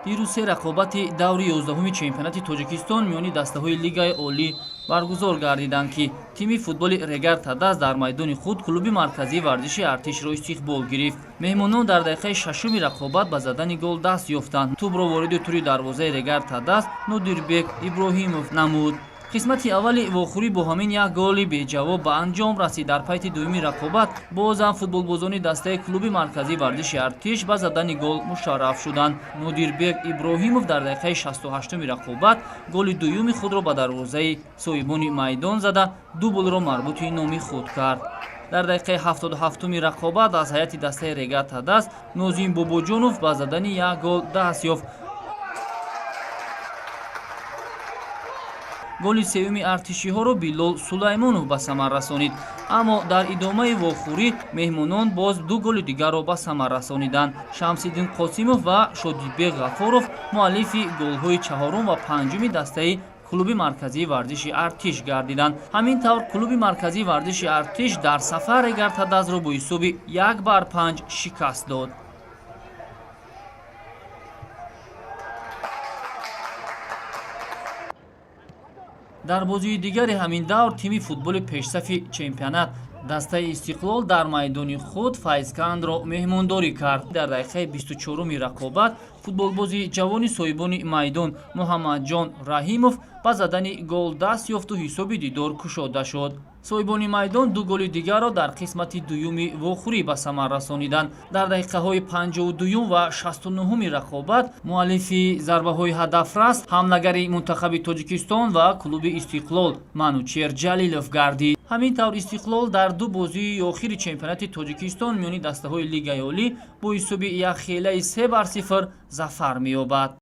дирӯз се рақобати даври 11-уми чемпионати Тоҷикистон миёни дастаҳои Лигаи Олӣ баргузор гардиданд, ки тими футболи Регар Тадас дар майдони худ клуби марказии варзиши Артишро истиқбол гирифт. Меҳмонон дар дақиқаи шашуми рақобат ба задани гол даст ёфтанд. Тӯбро вориди тури дарвозаи Регар Тадас Нодирбек Иброҳимов намуд. қисмати аввали вохӯрӣ бо ҳамин як голи беҷавоб ба анҷом расид. Дар пайти дуюми рақобат бозам футболбозони дастаи клуби марказии варзиши Артиш ба задани гол мушарраф шуданд. Нодирбек Иброҳимов дар дақиқаи 68-уми рақобат голи дуюми худро ба дарвозаи соҳибони майдон зада дублро марбути номи худ кард. Дар дақиқаи 77-уми рақобат аз ҳайати дастаи Регар Тадас Нозим Бобоҷонов ба задани як гол даст ёфт. голи севюми артишиҳоро Билол Сулаймонов ба самар расонид. Аммо дар идомаи вохӯрӣ меҳмонон боз ду голи дигарро ба самар расониданд. Шамсиддин Қосимов ва Шодибек Ғафоров муаллифи голҳои чаҳорум ва панҷуми дастаи клуби марказии варзиши Артиш гардиданд. ҳамин тавр клуби марказии варзиши Артиш дар сафар Регар Тадасро бо ҳисоби 1-5 шикаст дод. дар бозии дигари ҳамин давр тими футболи пешсафи чемпионат дастаи Истиқлол дар майдони худ Файзкандро меҳмондорӣ кард. Дар дақиқаи 24-уми рақобат футболбози ҷавони соҳибони майдон Муҳаммадҷон Раҳимов ба задани гол даст ёфту ҳисоби дидор кушода шуд. соҳибони майдон ду голи дигарро дар қисмати дуюми вохӯрӣ ба самар расониданд. дар дақиқаҳои 52 ва 69-уми рақобат муаллифи зарбаҳои ҳадафрас ҳамлагари мунтахаби Тоҷикистон ва клуби Истиқлол Манучер Ҷалилов гардид. ҳамин тавр Истиқлол дар ду бозии охири чемпионати Тоҷикистон миёни дастаҳои Лигаи Олӣ бо ҳисоби 1-0 зафар меёбад.